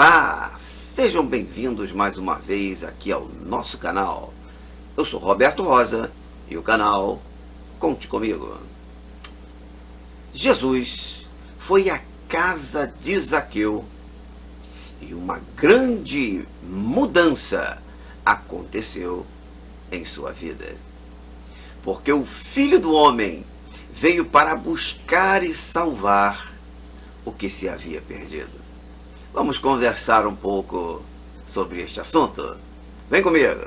Olá, sejam bem-vindos mais uma vez aqui ao nosso canal. Eu sou Roberto Rosa e o canal Conte Comigo. Jesus foi à casa de Zaqueu e uma grande mudança aconteceu em sua vida. Porque o Filho do Homem veio para buscar e salvar o que se havia perdido. Vamos conversar um pouco sobre este assunto? Vem comigo!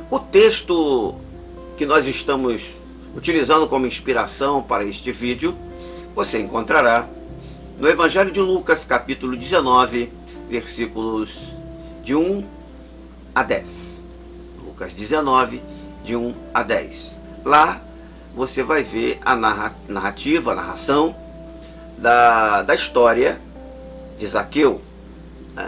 O texto que nós estamos utilizando como inspiração para este vídeo, você encontrará no Evangelho de Lucas, capítulo 19, versículos de 1 a 10. Lucas 19, de 1 a 10. Lá você vai ver a narração da história de Zaqueu.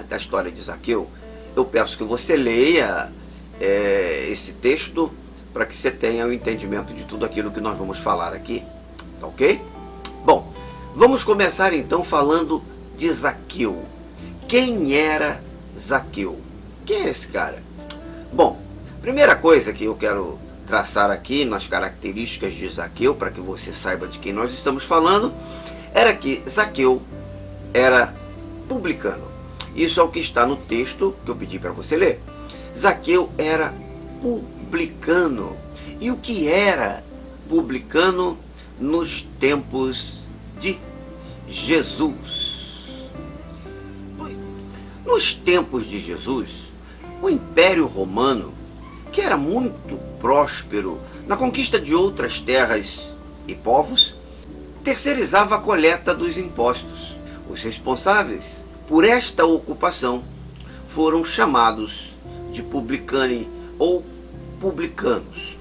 Da história de Zaqueu. Eu peço que você leia esse texto para que você tenha o entendimento de tudo aquilo que nós vamos falar aqui. Tá ok? Bom, vamos começar então falando de Zaqueu. Quem era Zaqueu? Quem era esse cara? Bom, primeira coisa que eu quero traçar aqui nas características de Zaqueu, para que você saiba de quem nós estamos falando, era que Zaqueu era publicano. Isso é o que está no texto que eu pedi para você ler. Zaqueu era publicano. E o que era publicano nos tempos de Jesus? Nos tempos de Jesus, o Império Romano, que era muito próspero na conquista de outras terras e povos, terceirizava a coleta dos impostos. Os responsáveis por esta ocupação foram chamados de publicani ou publicanos.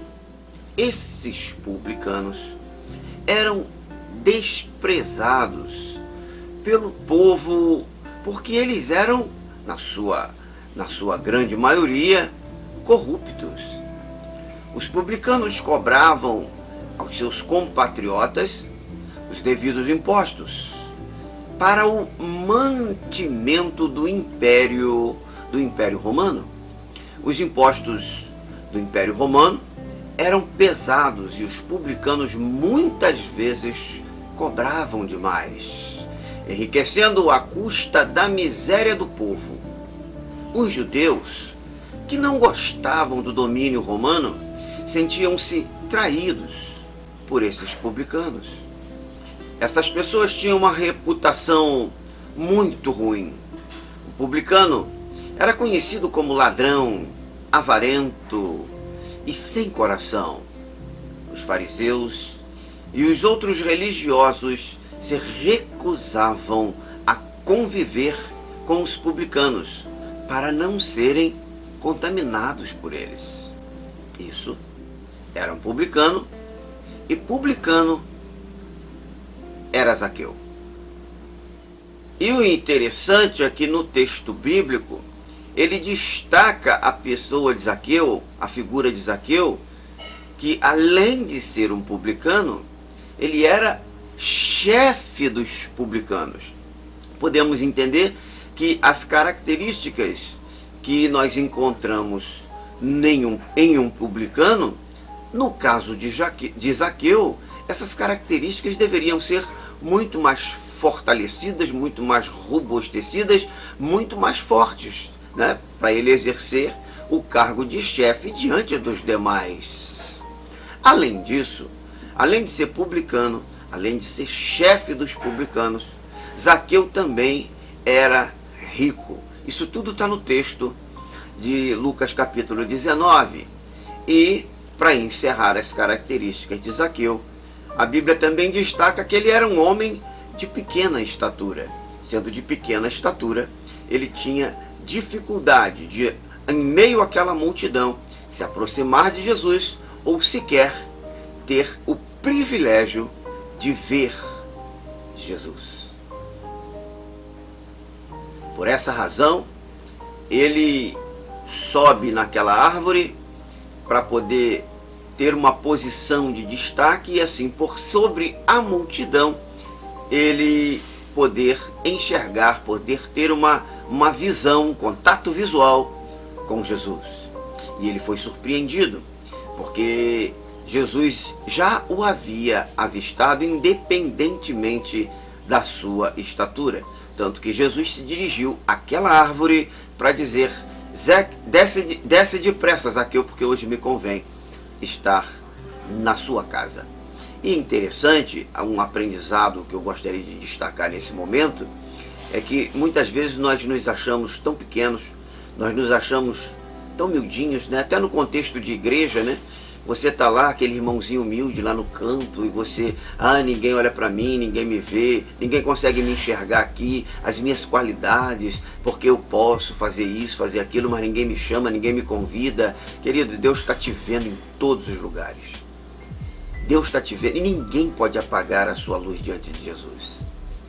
Esses publicanos eram desprezados pelo povo porque eles eram, na sua grande maioria, corruptos. Os publicanos cobravam aos seus compatriotas os devidos impostos para o mantimento do Império Romano. Os impostos do Império Romano eram pesados e os publicanos muitas vezes cobravam demais, enriquecendo à custa da miséria do povo. Os judeus, que não gostavam do domínio romano, sentiam-se traídos por esses publicanos. Essas pessoas tinham uma reputação muito ruim. O publicano era conhecido como ladrão, avarento e sem coração. Os fariseus e os outros religiosos se recusavam a conviver com os publicanos para não serem contaminados por eles. Isso era um publicano, e publicano era Zaqueu. E o interessante é que no texto bíblico ele destaca a pessoa de Zaqueu, a figura de Zaqueu, que além de ser um publicano, ele era chefe dos publicanos. Podemos entender que as características que nós encontramos em um publicano, no caso de Zaqueu, essas características deveriam ser muito mais fortalecidas, muito mais robustecidas, muito mais fortes, né, para ele exercer o cargo de chefe diante dos demais. Além disso, além de ser publicano, além de ser chefe dos publicanos, Zaqueu também era rico. Isso tudo está no texto de Lucas capítulo 19. E, para encerrar as características de Zaqueu, a Bíblia também destaca que ele era um homem de pequena estatura. Sendo de pequena estatura, ele tinha dificuldade de, em meio àquela multidão, se aproximar de Jesus ou sequer ter o privilégio de ver Jesus. Por essa razão, ele sobe naquela árvore para poder ter uma posição de destaque e assim por sobre a multidão ele poder enxergar, poder ter uma visão, um contato visual com Jesus. E ele foi surpreendido, porque Jesus já o havia avistado independentemente da sua estatura. Tanto que Jesus se dirigiu àquela árvore para dizer: desce depressa, Zaqueu, porque hoje me convém estar na sua casa. E interessante, um aprendizado que eu gostaria de destacar nesse momento, é que muitas vezes nós nos achamos tão pequenos, nós nos achamos tão miudinhos, né? Até no contexto de igreja, né? Você está lá, aquele irmãozinho humilde lá no canto, e você, ninguém olha para mim, ninguém me vê, ninguém consegue me enxergar aqui, as minhas qualidades, porque eu posso fazer isso, fazer aquilo, mas ninguém me chama, ninguém me convida. Querido, Deus está te vendo em todos os lugares. Deus está te vendo e ninguém pode apagar a sua luz diante de Jesus.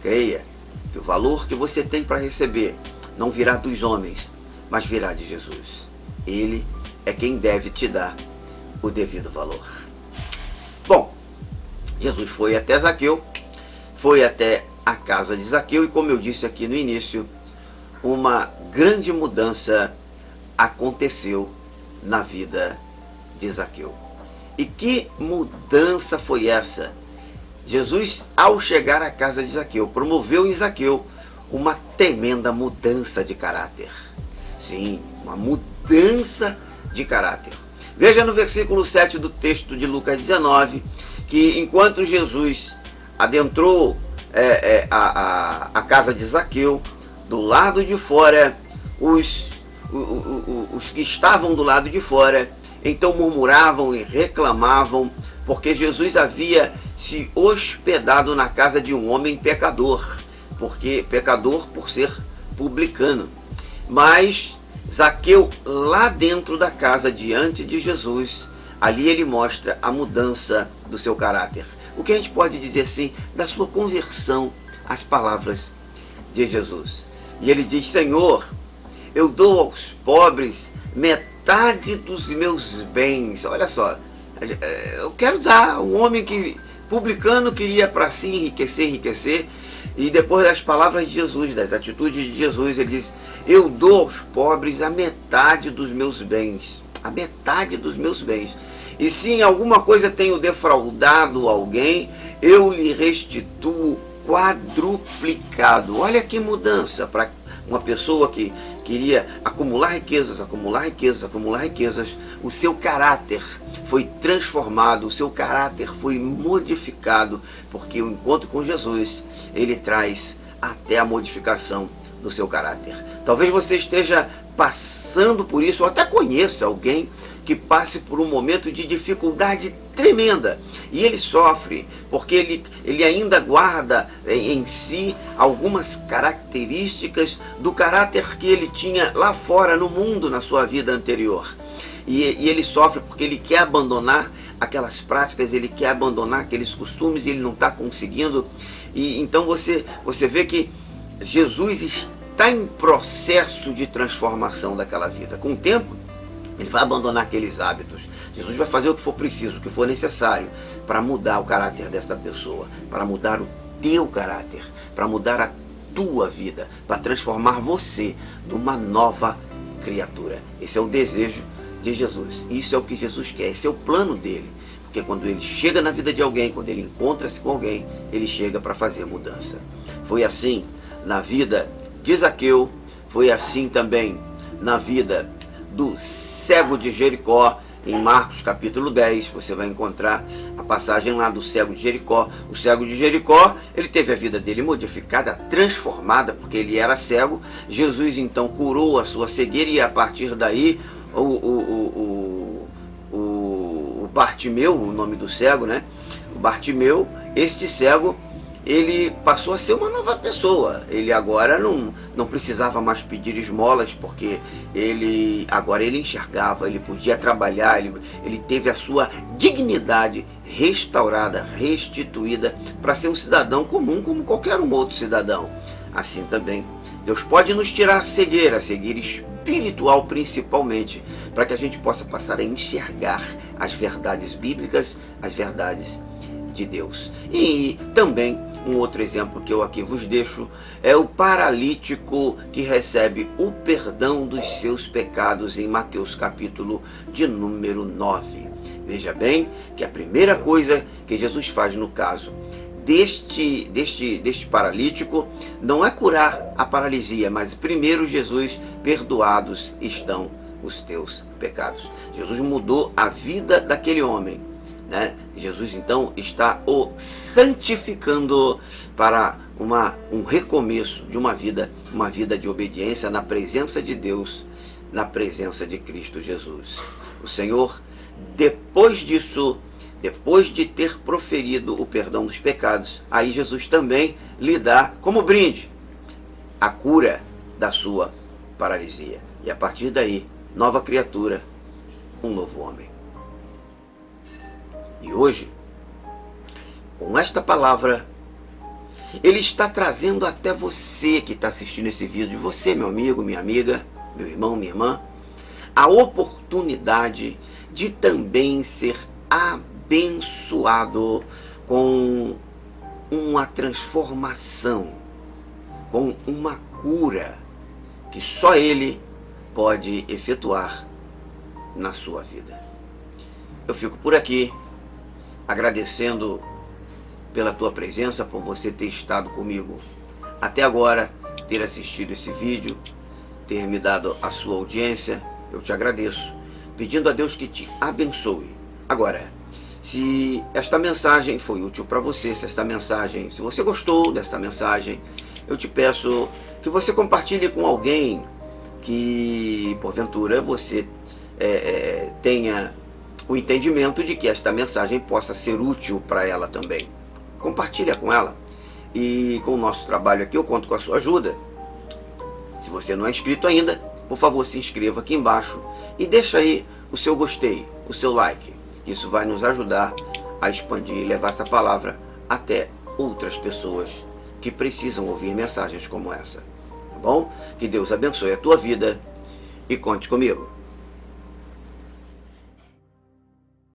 Creia que o valor que você tem para receber não virá dos homens, mas virá de Jesus. Ele é quem deve te dar o devido valor. Bom, Jesus foi até Zaqueu, foi até a casa de Zaqueu, e como eu disse aqui no início, uma grande mudança aconteceu na vida de Zaqueu. E que mudança foi essa? Jesus, ao chegar à casa de Zaqueu, promoveu em Zaqueu uma tremenda mudança de caráter. Sim, uma mudança de caráter. Veja no versículo 7 do texto de Lucas 19, que enquanto Jesus adentrou a casa de Zaqueu, do lado de fora, os que estavam do lado de fora, então murmuravam e reclamavam, porque Jesus havia se hospedado na casa de um homem pecador, porque pecador por ser publicano. Mas Zaqueu, lá dentro da casa, diante de Jesus, ali ele mostra a mudança do seu caráter. O que a gente pode dizer assim, da sua conversão às palavras de Jesus. E ele diz: Senhor, eu dou aos pobres metade dos meus bens. Olha só, eu quero dar. Um homem que publicano queria para si enriquecer, e depois das palavras de Jesus, das atitudes de Jesus, ele diz: eu dou aos pobres a metade dos meus bens. A metade dos meus bens. E se em alguma coisa tenho defraudado alguém, eu lhe restituo quadruplicado. Olha que mudança para uma pessoa que queria acumular riquezas. O seu caráter foi transformado, o seu caráter foi modificado, porque o encontro com Jesus, ele traz até a modificação do seu caráter. Talvez você esteja passando por isso, ou até conheça alguém que passe por um momento de dificuldade tremenda, e ele sofre, porque ele ainda guarda em si algumas características do caráter que ele tinha lá fora no mundo, na sua vida anterior. E ele sofre porque ele quer abandonar aquelas práticas, ele quer abandonar aqueles costumes, e ele não está conseguindo. E então você vê que Jesus está em processo de transformação daquela vida. Com o tempo, ele vai abandonar aqueles hábitos. Jesus vai fazer o que for preciso, o que for necessário, para mudar o caráter dessa pessoa, para mudar o teu caráter, para mudar a tua vida, para transformar você numa nova criatura. Esse é o desejo de Jesus. Isso é o que Jesus quer, esse é o plano dele. Porque quando ele chega na vida de alguém, quando ele encontra-se com alguém, ele chega para fazer mudança. Foi assim na vida de Zaqueu, foi assim também na vida do cego de Jericó. Em Marcos capítulo 10, você vai encontrar a passagem lá do cego de Jericó. O cego de Jericó, ele teve a vida dele modificada, transformada, porque ele era cego. Jesus então curou a sua cegueira, e a partir daí o Bartimeu, o nome do cego, né? O Bartimeu, este cego, ele passou a ser uma nova pessoa. Ele agora não precisava mais pedir esmolas, porque agora ele enxergava, ele podia trabalhar, ele teve a sua dignidade restaurada, restituída, para ser um cidadão comum como qualquer um outro cidadão. Assim também, Deus pode nos tirar a cegueira espiritual principalmente, para que a gente possa passar a enxergar as verdades bíblicas, as verdades de Deus. E também um outro exemplo que eu aqui vos deixo é o paralítico que recebe o perdão dos seus pecados em Mateus capítulo de número 9. Veja bem que a primeira coisa que Jesus faz no caso deste paralítico não é curar a paralisia, mas primeiro Jesus: perdoados estão os teus pecados. Jesus mudou a vida daquele homem, né? Jesus então está o santificando para um recomeço de uma vida de obediência na presença de Deus, na presença de Cristo Jesus. O Senhor, depois disso, depois de ter proferido o perdão dos pecados, aí Jesus também lhe dá como brinde a cura da sua paralisia. E a partir daí, nova criatura, um novo homem. E hoje, com esta palavra, ele está trazendo até você que está assistindo esse vídeo, você, meu amigo, minha amiga, meu irmão, minha irmã, a oportunidade de também ser abençoado com uma transformação, com uma cura que só Ele pode efetuar na sua vida. Eu fico por aqui, agradecendo pela tua presença, por você ter estado comigo até agora, ter assistido esse vídeo, ter me dado a sua audiência. Eu te agradeço, pedindo a Deus que te abençoe. Agora, se esta mensagem foi útil para você, se você gostou desta mensagem, eu te peço que você compartilhe com alguém que, porventura, você tenha o entendimento de que esta mensagem possa ser útil para ela também. Compartilha com ela. E com o nosso trabalho aqui, eu conto com a sua ajuda. Se você não é inscrito ainda, por favor, se inscreva aqui embaixo e deixa aí o seu gostei, o seu like. Isso vai nos ajudar a expandir e levar essa palavra até outras pessoas que precisam ouvir mensagens como essa. Tá bom? Que Deus abençoe a tua vida e conte comigo.